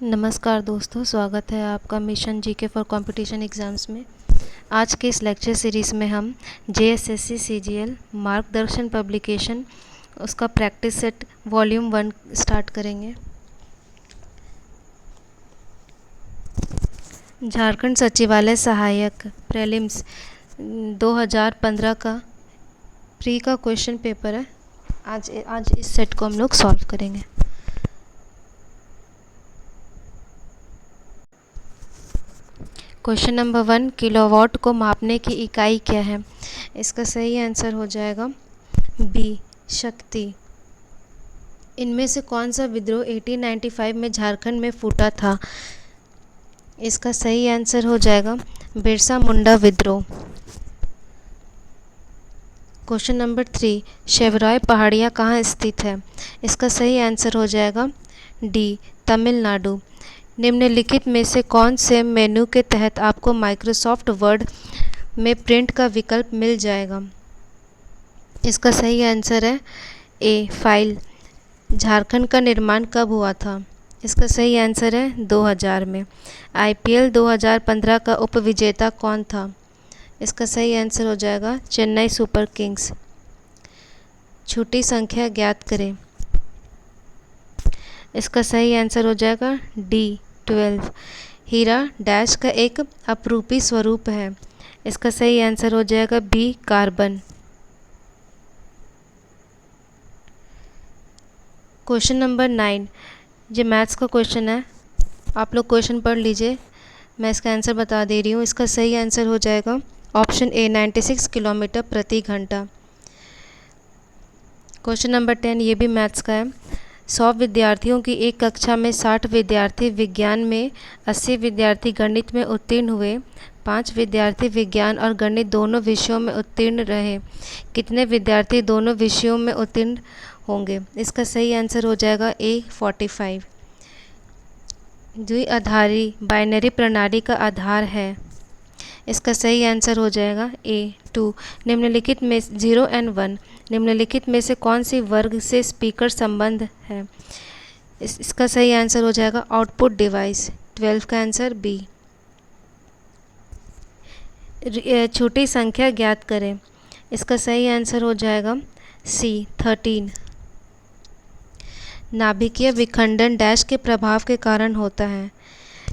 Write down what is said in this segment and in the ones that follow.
नमस्कार दोस्तों, स्वागत है आपका mission GK for competition exams में। आज के इस लेक्चर सीरीज़ में हम जेएसएससी सीजीएल मार्गदर्शन पब्लिकेशन उसका प्रैक्टिस सेट वॉल्यूम 1 स्टार्ट करेंगे। झारखंड सचिवालय सहायक प्रीलिम्स 2015 का प्री का क्वेश्चन पेपर है। आज इस सेट को हम लोग सॉल्व करेंगे। क्वेश्चन नंबर 1, किलोवाट को मापने की इकाई क्या है? इसका सही आंसर हो जाएगा बी, शक्ति। इनमें से कौन सा विद्रोह 1895 में झारखंड में फूटा था? इसका सही आंसर हो जाएगा बिरसा मुंडा विद्रोह। क्वेश्चन नंबर 3, शेवरॉय पहाड़ियाँ कहाँ स्थित है? इसका सही आंसर हो जाएगा डी, तमिलनाडु। निम्नलिखित में से कौन से मेनू के तहत आपको माइक्रोसॉफ्ट वर्ड में प्रिंट का विकल्प मिल जाएगा? इसका सही आंसर है ए, फाइल। झारखंड का निर्माण कब हुआ था? इसका सही आंसर है 2000 में। आईपीएल 2015 का उपविजेता कौन था? इसका सही आंसर हो जाएगा चेन्नई सुपर किंग्स। छोटी संख्या ज्ञात करें। इसका सही आंसर हो जाएगा डी, 12। हीरा डैश का एक अपरूपी स्वरूप है। इसका सही आंसर हो जाएगा बी, कार्बन। क्वेश्चन नंबर 9, ये मैथ्स का क्वेश्चन है। आप लोग क्वेश्चन पढ़ लीजिए, मैं इसका आंसर बता दे रही हूँ। इसका सही आंसर हो जाएगा ऑप्शन ए, 96 किलोमीटर प्रति घंटा। क्वेश्चन नंबर 10, ये भी मैथ्स का है। 100 विद्यार्थियों की एक कक्षा में 60 विद्यार्थी विज्ञान में, 80 विद्यार्थी गणित में उत्तीर्ण हुए, 5 विद्यार्थी विज्ञान और गणित दोनों विषयों में उत्तीर्ण रहे। कितने विद्यार्थी दोनों विषयों में उत्तीर्ण होंगे? इसका सही आंसर हो जाएगा ए, 45। द्विआधारी बाइनरी प्रणाली का आधार है। इसका सही आंसर हो जाएगा ए, 2। निम्नलिखित में 0 और 1 निम्नलिखित में से कौन सी वर्ग से स्पीकर संबंध है? इसका सही आंसर हो जाएगा आउटपुट डिवाइस। 12 का आंसर बी। छोटी संख्या ज्ञात करें। इसका सही आंसर हो जाएगा सी, 13। नाभिकीय विखंडन डैश के प्रभाव के कारण होता है।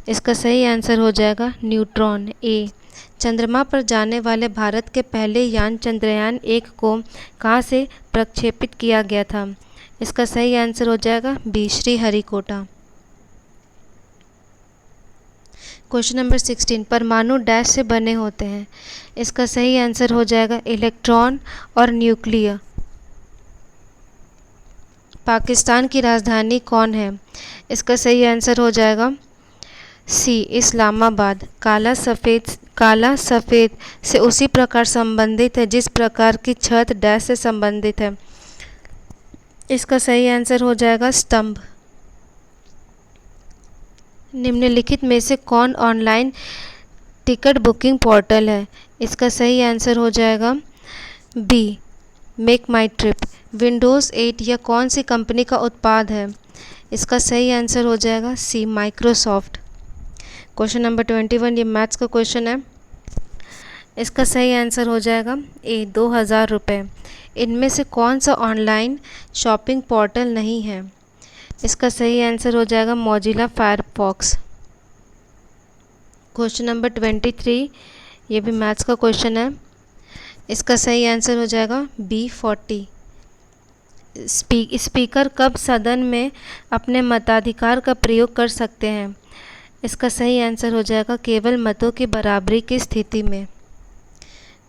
इसका सही आंसर हो जाएगा न्यूट्रॉन, ए। चंद्रमा पर जाने वाले भारत के पहले यान चंद्रयान 1 को कहाँ से प्रक्षेपित किया गया था? इसका सही आंसर हो जाएगा बी, श्रीहरिकोटा। क्वेश्चन नंबर 16, परमाणु डैश से बने होते हैं। इसका सही आंसर हो जाएगा इलेक्ट्रॉन और न्यूक्लियर। पाकिस्तान की राजधानी कौन है? इसका सही आंसर हो जाएगा सी, इस्लामाबाद। काला सफ़ेद से उसी प्रकार संबंधित है जिस प्रकार की छत डैश से संबंधित है। इसका सही आंसर हो जाएगा स्तंभ। निम्नलिखित में से कौन ऑनलाइन टिकट बुकिंग पोर्टल है? इसका सही आंसर हो जाएगा बी, मेक माई ट्रिप। विंडोज़ 8 या कौन सी कंपनी का उत्पाद है? इसका सही आंसर हो जाएगा सी, माइक्रोसॉफ्ट। क्वेश्चन नंबर 21, ये मैथ्स का क्वेश्चन है। इसका सही आंसर हो जाएगा ए, 2000 रुपये। इनमें से कौन सा ऑनलाइन शॉपिंग पोर्टल नहीं है? इसका सही आंसर हो जाएगा मोजिला फायरफॉक्स। क्वेश्चन नंबर 23, ये भी मैथ्स का क्वेश्चन है। इसका सही आंसर हो जाएगा बी, 40। स्पीकर कब सदन में अपने मताधिकार का प्रयोग कर सकते हैं? इसका सही आंसर हो जाएगा केवल मतों की बराबरी की स्थिति में।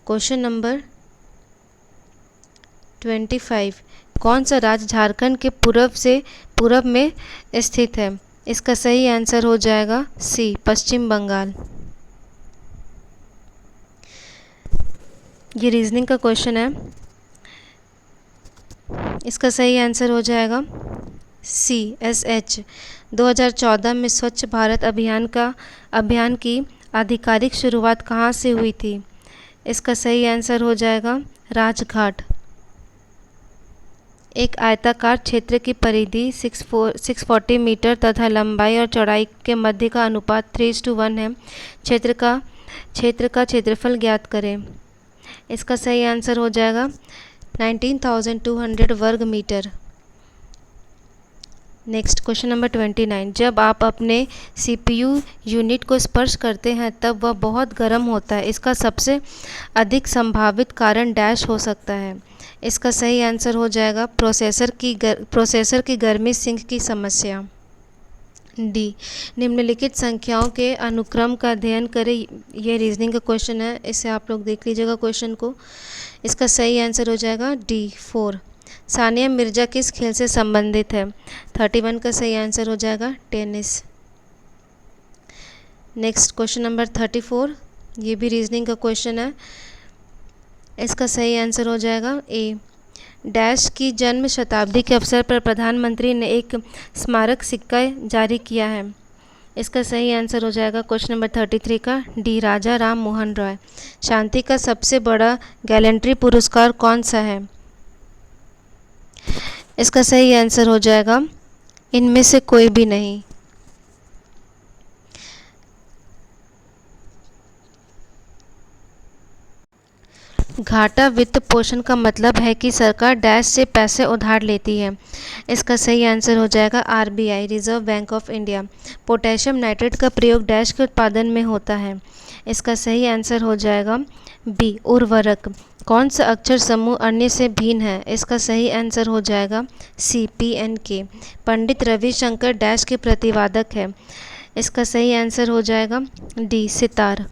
क्वेश्चन नंबर 25, कौन सा राज्य झारखंड के पूर्व में स्थित है? इसका सही आंसर हो जाएगा सी, पश्चिम बंगाल। ये रीजनिंग का क्वेश्चन है। इसका सही आंसर हो जाएगा सी, SH। 2014 में स्वच्छ भारत अभियान की आधिकारिक शुरुआत कहाँ से हुई थी? इसका सही आंसर हो जाएगा राजघाट। एक आयताकार क्षेत्र की परिधि 640 मीटर तथा लंबाई और चौड़ाई के मध्य का अनुपात 3:1 है। क्षेत्र का क्षेत्रफल ज्ञात करें। इसका सही आंसर हो जाएगा 19,200 वर्ग मीटर। Next question number 29। जब आप अपने सीपीयू यूनिट को स्पर्श करते हैं तब वह बहुत गर्म होता है। इसका सबसे अधिक संभावित कारण डैश हो सकता है। इसका सही आंसर हो जाएगा प्रोसेसर की गर्मी सिंक की समस्या। डी, निम्नलिखित संख्याओं के अनुक्रम का अध्ययन करें। यह रीजनिंग का क्वेश्चन है, इसे आप लोग देख लीजिएगा क्वेश्चन को। इसका सही आंसर हो जाएगा डी 4। सानिया मिर्जा किस खेल से संबंधित है? 31 का सही आंसर हो जाएगा टेनिस। नेक्स्ट क्वेश्चन नंबर 34, ये भी रीजनिंग का क्वेश्चन है। इसका सही आंसर हो जाएगा ए। डैश की जन्म शताब्दी के अवसर पर प्रधानमंत्री ने एक स्मारक सिक्का जारी किया है। इसका सही आंसर हो जाएगा क्वेश्चन नंबर 33 का डी, राजा राम मोहन रॉय। शांति का सबसे बड़ा गैलेंट्री पुरस्कार कौन सा है? इसका सही आंसर हो जाएगा इनमें से कोई भी नहीं। घाटा वित्त पोषण का मतलब है कि सरकार डैश से पैसे उधार लेती है। इसका सही आंसर हो जाएगा RBI, reserve bank of India. Potassium nitrate का प्रयोग डैश के उत्पादन में होता है। इसका सही आंसर हो जाएगा बी, उर्वरक। कौन सा अक्षर समूह अन्य से भिन्न है? इसका सही आंसर हो जाएगा सी, PNK। पंडित रविशंकर डैश के प्रतिवादक है। इसका सही आंसर हो जाएगा डी, सितार।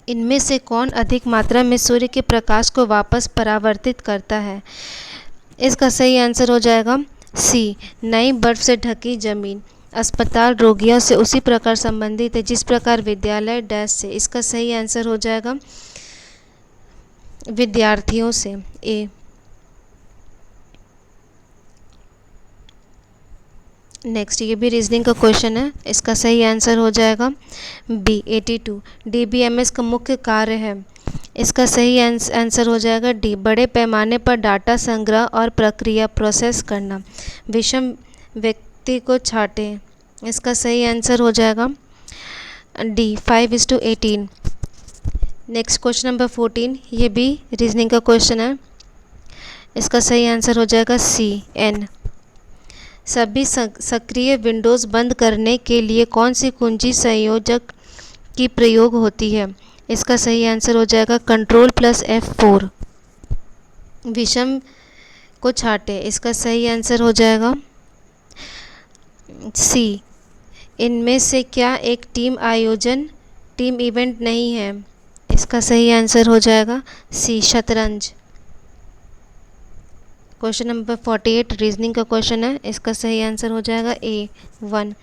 इनमें से कौन अधिक मात्रा में सूर्य के प्रकाश को वापस परावर्तित करता है? इसका सही आंसर हो जाएगा सी, नई बर्फ से ढकी जमीन। अस्पताल रोगियों से उसी प्रकार संबंधित है जिस प्रकार विद्यालय डैश से। इसका सही आंसर हो जाएगा विद्यार्थियों से, ए। नेक्स्ट, ये भी रीजनिंग का क्वेश्चन है। इसका सही आंसर हो जाएगा बी, 82। DBMS का मुख्य कार्य है। इसका सही आंसर हो जाएगा डी, बड़े पैमाने पर डाटा संग्रह और प्रक्रिया प्रोसेस करना। विषम व्यक्ति को छांटे। इसका सही आंसर हो जाएगा डी, 5:18। नेक्स्ट क्वेश्चन नंबर 14, ये भी रीजनिंग का क्वेश्चन है। इसका सही आंसर हो जाएगा सी, N। सभी सक्रिय विंडोज़ बंद करने के लिए कौन सी कुंजी संयोजक की प्रयोग होती है? इसका सही आंसर हो जाएगा Ctrl+F4। विषम को छाटे। इसका सही आंसर हो जाएगा सी। इनमें से क्या एक टीम इवेंट नहीं है? इसका सही आंसर हो जाएगा सी, शतरंज। क्वेश्चन नंबर 48 रीजनिंग का क्वेश्चन है। इसका सही आंसर हो जाएगा ए, 1।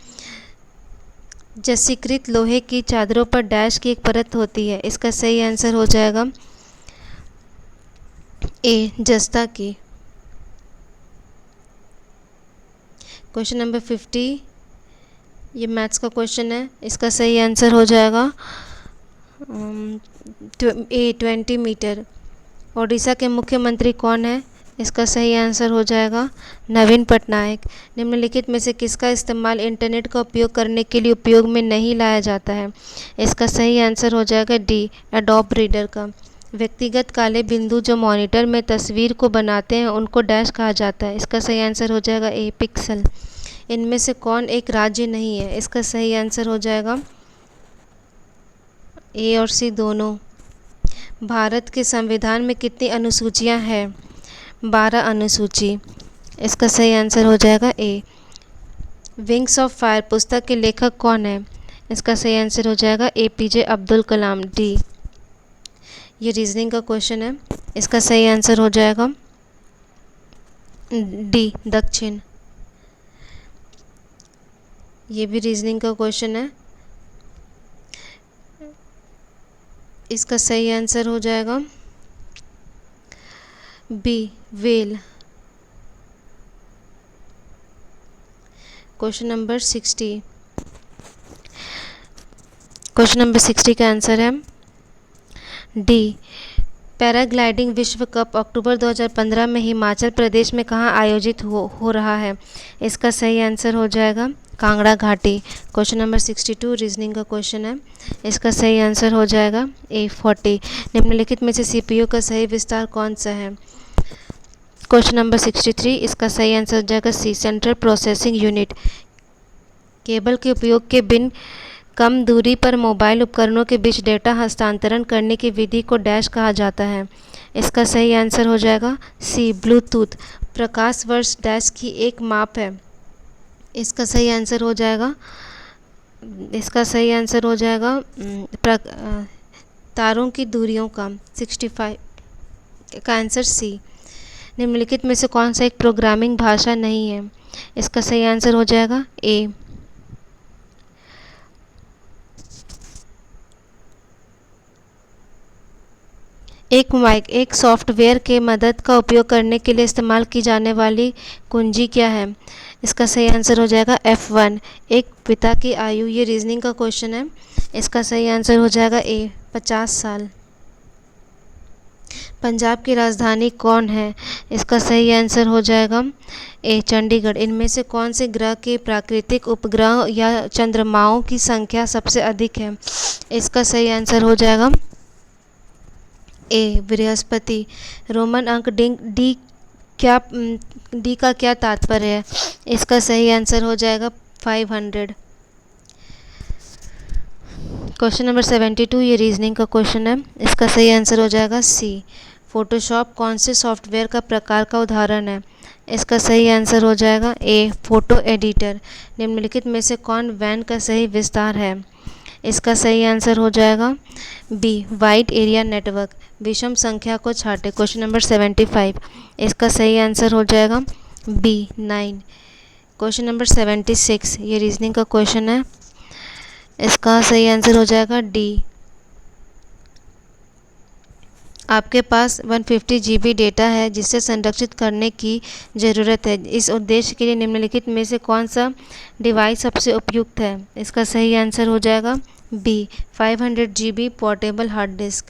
जसीकृत लोहे की चादरों पर डैश की एक परत होती है। इसका सही आंसर हो जाएगा ए, जस्ता की। क्वेश्चन नंबर 50, ये मैथ्स का क्वेश्चन है। इसका सही आंसर हो जाएगा ए, 20 मीटर। ओडिशा के मुख्यमंत्री कौन है? इसका सही आंसर हो जाएगा नवीन पटनायक। निम्नलिखित में से किसका इस्तेमाल इंटरनेट का उपयोग करने के लिए उपयोग में नहीं लाया जाता है? इसका सही आंसर हो जाएगा डी, एडोब रीडर का। व्यक्तिगत काले बिंदु जो मॉनिटर में तस्वीर को बनाते हैं उनको डैश कहा जाता है। इसका सही आंसर हो जाएगा ए, पिक्सल। इनमें से कौन एक राज्य नहीं है? इसका सही आंसर हो जाएगा ए और सी दोनों। भारत के संविधान में कितनी अनुसूचियां हैं? 12 अनुसूची। इसका सही आंसर हो जाएगा ए। विंग्स ऑफ फायर पुस्तक के लेखक कौन है? इसका सही आंसर हो जाएगा APJ अब्दुल कलाम, डी। ये रीजनिंग का क्वेश्चन है। इसका सही आंसर हो जाएगा डी, दक्षिण। ये भी रीजनिंग का क्वेश्चन है। इसका सही आंसर हो जाएगा B, well. Question number 60। Question number 60 का आंसर है डी, पैराग्लाइडिंग विश्व कप अक्टूबर 2015 में हिमाचल प्रदेश में कहाँ आयोजित हो रहा है? इसका सही आंसर हो जाएगा कांगड़ा घाटी। क्वेश्चन नंबर 62 रीजनिंग का क्वेश्चन है। इसका सही आंसर हो जाएगा A40। निम्नलिखित में से CPU का सही विस्तार कौन सा है? क्वेश्चन नंबर 63 इसका सही आंसर हो जाएगा C central processing unit. Cable के उपयोग के बिन कम दूरी पर मोबाइल उपकरणों के बीच डेटा हस्तांतरण करने की विधि को डैश कहा जाता है। इसका सही आंसर हो जाएगा C ब्लूटूथ। प्रकाश वर्ष डैश की एक माप है। इसका सही आंसर हो जाएगा तारों की दूरियों का 65 का आंसर C। निम्नलिखित में से कौन सा एक प्रोग्रामिंग भाषा नहीं है? इसका सही आंसर हो जाएगा A। एक सॉफ्टवेयर के मदद का उपयोग करने के लिए इस्तेमाल की जाने वाली कुंजी क्या है? इसका सही आंसर हो जाएगा F1। एक पिता की आयु, ये रीजनिंग का क्वेश्चन है। इसका सही आंसर हो जाएगा A 50 साल। पंजाब की राजधानी कौन है? इसका सही आंसर हो जाएगा A चंडीगढ़। इनमें से कौन से ग्रह के प्राकृतिक उपग्रह या चंद्रमाओं की संख्या सबसे अधिक है? इसका सही आंसर हो जाएगा A बृहस्पति। रोमन अंक डी का क्या तात्पर्य है? इसका सही आंसर हो जाएगा 500। क्वेश्चन नंबर 72 ये रीजनिंग का क्वेश्चन है। इसका सही आंसर हो जाएगा C। फोटोशॉप कौन से सॉफ्टवेयर का प्रकार का उदाहरण है? इसका सही आंसर हो जाएगा A फोटो एडिटर। निम्नलिखित में से कौन वैन का सही विस्तार है? इसका सही आंसर हो जाएगा B वाइड एरिया नेटवर्क। विषम संख्या को छाटे। क्वेश्चन नंबर 75 इसका सही आंसर हो जाएगा B 9। क्वेश्चन नंबर 76 ये रीजनिंग का क्वेश्चन है। इसका सही आंसर हो जाएगा D। आपके पास 150 GB डेटा है जिसे संरक्षित करने की ज़रूरत है। इस उद्देश्य के लिए निम्नलिखित में से कौन सा डिवाइस सबसे उपयुक्त है? इसका सही आंसर हो जाएगा B 500 GB portable hard disk.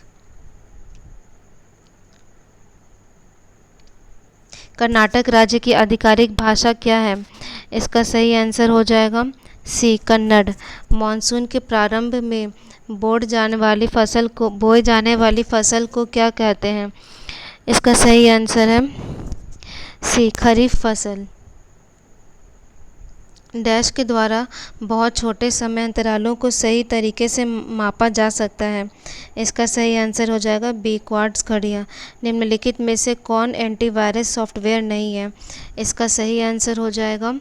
Karnataka राज्य की आधिकारिक भाषा क्या है? इसका सही आंसर हो जाएगा C कन्नड़। मानसून के प्रारंभ में बोए जाने वाली फसल को क्या कहते हैं? इसका सही आंसर है C खरीफ फसल। डैश के द्वारा बहुत छोटे समय अंतरालों को सही तरीके से मापा जा सकता है। इसका सही आंसर हो जाएगा B क्वार्ट्ज घड़ियाँ। निम्नलिखित में से कौन एंटीवायरस सॉफ्टवेयर नहीं है? इसका सही आंसर हो जाएगा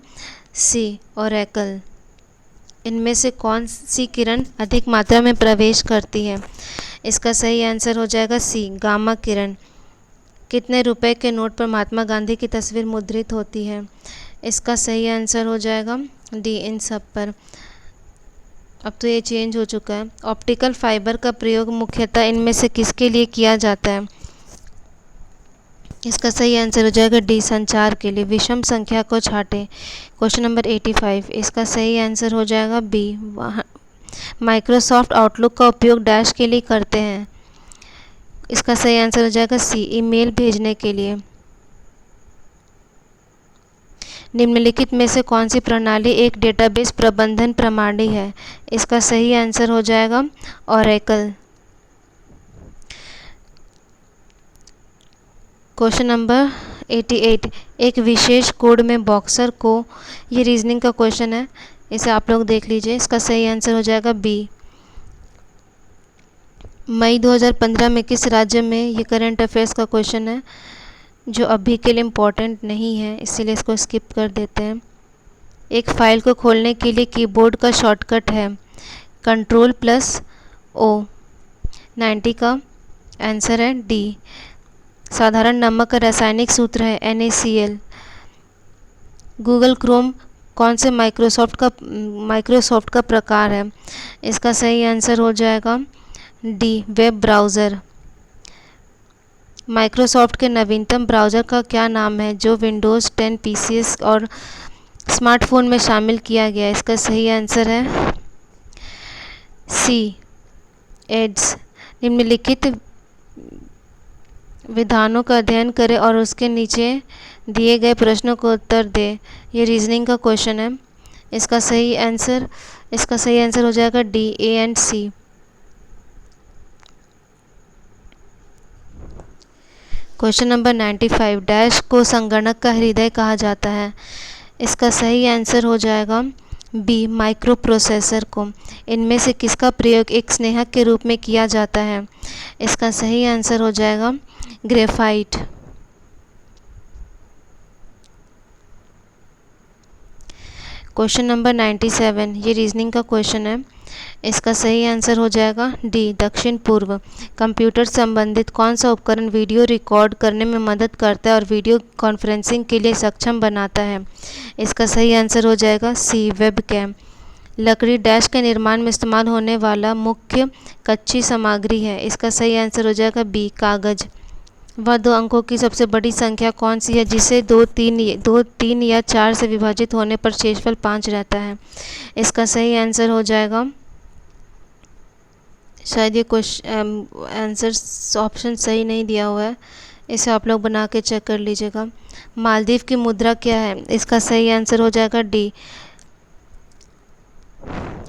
C ओरेकल। इनमें से कौन सी किरण अधिक मात्रा में प्रवेश करती है? इसका सही आंसर हो जाएगा C गामा किरण। कितने रुपए के नोट पर महात्मा गांधी की तस्वीर मुद्रित होती है? इसका सही आंसर हो जाएगा D इन सब पर। अब तो ये चेंज हो चुका है। ऑप्टिकल फाइबर का प्रयोग मुख्यतः इनमें से किसके लिए किया जाता है? इसका सही आंसर हो जाएगा D संचार के लिए। विषम संख्या को छाटे। क्वेश्चन नंबर 85 इसका सही आंसर हो जाएगा B। माइक्रोसॉफ्ट आउटलुक का उपयोग डैश के लिए करते हैं? इसका सही आंसर हो जाएगा C ईमेल भेजने के लिए। निम्नलिखित में से कौन सी प्रणाली एक डेटाबेस प्रबंधन प्रणाली है? इसका सही आंसर हो जाएगा ओरेकल। क्वेश्चन नंबर 88 एक विशेष कोड में बॉक्सर को, ये रीजनिंग का क्वेश्चन है, इसे आप लोग देख लीजिए। इसका सही आंसर हो जाएगा B। मई 2015 में किस राज्य में, ये करंट अफेयर्स का क्वेश्चन है जो अभी के लिए इम्पोर्टेंट नहीं है, इसीलिए इसको स्किप कर देते हैं। एक फाइल को खोलने के लिए कीबोर्ड का शॉर्टकट है Ctrl+O। 90 का आंसर है D। साधारण नमक का रासायनिक सूत्र है NaCl। गूगल क्रोम कौन से माइक्रोसॉफ्ट का प्रकार है? इसका सही आंसर हो जाएगा D वेब ब्राउज़र। माइक्रोसॉफ्ट के नवीनतम ब्राउज़र का क्या नाम है जो विंडोज़ 10 PCs और स्मार्टफोन में शामिल किया गया है? इसका सही आंसर है C एड्स। निम्नलिखित विधानों का अध्ययन करें और उसके नीचे दिए गए प्रश्नों को उत्तर दें। ये रीजनिंग का क्वेश्चन है। इसका सही आंसर हो जाएगा D, A and C. Question number 95, dash को संगणक का हृदय कहा जाता है। इसका सही आंसर हो जाएगा बी, माइक्रो प्रोसेसर को। इनमें से किसका प्रयोग एक स्नेहक के रूप में किया जाता है। इसका सही आंसर हो जाएगा ग्रेफाइट। क्वेश्चन नंबर 97, ये रीजनिंग का क्वेश्चन है। इसका सही आंसर हो जाएगा डी, दक्षिण पूर्व। कंप्यूटर संबंधित कौन सा उपकरण वीडियो रिकॉर्ड करने में मदद करता है और वीडियो कॉन्फ्रेंसिंग के लिए सक्षम बनाता है। इसका सही आंसर हो जाएगा सी, वेबकैम। लकड़ी डैश के निर्माण में इस्तेमाल होने वाला मुख्य कच्ची सामग्री है। इसका सही आंसर हो जाएगा बी, कागज। वह दो अंकों की सबसे बड़ी संख्या कौन सी है जिसे 2, 3 या 4 से विभाजित होने पर शेषफल 5 रहता है। इसका सही आंसर हो जाएगा, शायद ये क्वेश्चन आंसर ऑप्शन सही नहीं दिया हुआ है, इसे आप लोग बना के चेक कर लीजिएगा। मालदीव की मुद्रा क्या है। इसका सही आंसर हो जाएगा डी।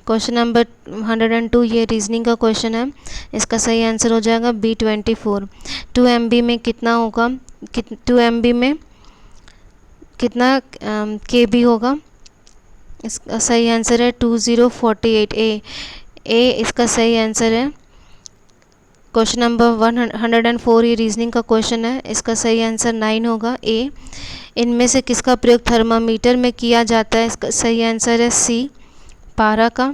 क्वेश्चन नंबर 102, ये रीजनिंग का क्वेश्चन है। इसका सही आंसर हो जाएगा बी, 24। 2 MB में कितना होगा, 2 MB में कितना KB होगा। इसका सही आंसर है 2048 ए इसका सही आंसर है। क्वेश्चन नंबर 104, ये रीजनिंग का क्वेश्चन है। इसका सही आंसर 9 होगा, ए। इनमें से किसका प्रयोग थर्मामीटर में किया जाता है। इसका सही आंसर है सी, पारा का।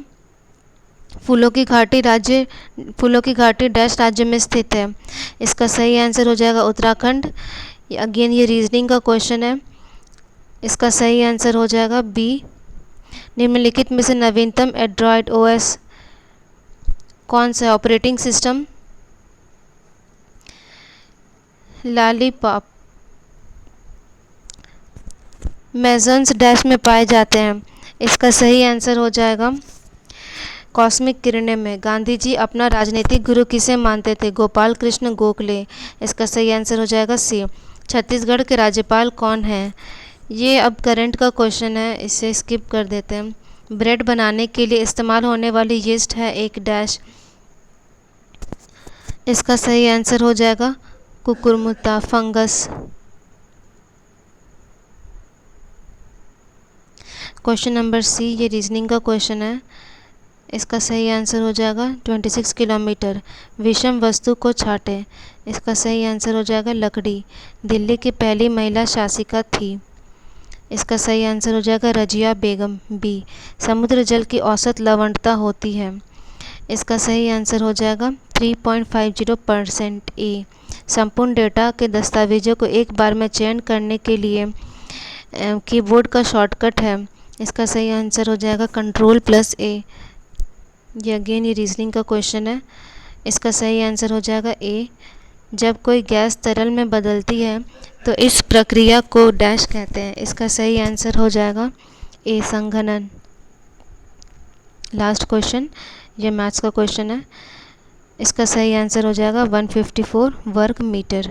फूलों की घाटी डैश राज्य में स्थित है। इसका सही आंसर हो जाएगा उत्तराखंड। अगेन ये रीजनिंग का क्वेश्चन है। इसका सही आंसर हो जाएगा बी। निम्नलिखित में से नवीनतम एंड्रॉयड OS कौन सा है। Operating system lollipop. Masons dash में पाए जाते हैं। इसका सही आंसर हो जाएगा कॉस्मिक किरणें में। गांधी जी अपना राजनीतिक गुरु किसे मानते थे। गोपाल कृष्ण गोखले। इसका सही आंसर हो जाएगा सी। छत्तीसगढ़ के राज्यपाल कौन हैं। ये अब करंट का क्वेश्चन है, इसे स्किप कर देते हैं। ब्रेड बनाने के लिए इस्तेमाल होने वाली यीस्ट है एक डैश। इसका सही आंसर हो जाएगा कुकुरमुत्ता, फंगस। क्वेश्चन नंबर सी, ये रीजनिंग का क्वेश्चन है। इसका सही आंसर हो जाएगा 26 किलोमीटर। विषम वस्तु को छाटे। इसका सही आंसर हो जाएगा लकड़ी। दिल्ली की पहली महिला शासिका थी। इसका सही आंसर हो जाएगा रजिया बेगम, बी। समुद्र जल की औसत लवणता होती है। इसका सही आंसर हो जाएगा 3.50%, ए। संपूर्ण डेटा के दस्तावेजों को एक बार में चयन करने के लिए कीबोर्ड का शॉर्टकट है। इसका सही आंसर हो जाएगा Ctrl+A। ये अगेन ये रीजनिंग का क्वेश्चन है। इसका सही आंसर हो जाएगा ए। जब कोई गैस तरल में बदलती है तो इस प्रक्रिया को डैश कहते हैं। इसका सही आंसर हो जाएगा ए, संघनन। लास्ट क्वेश्चन, ये मैथ्स का क्वेश्चन है। इसका सही आंसर हो जाएगा 154 वर्ग मीटर।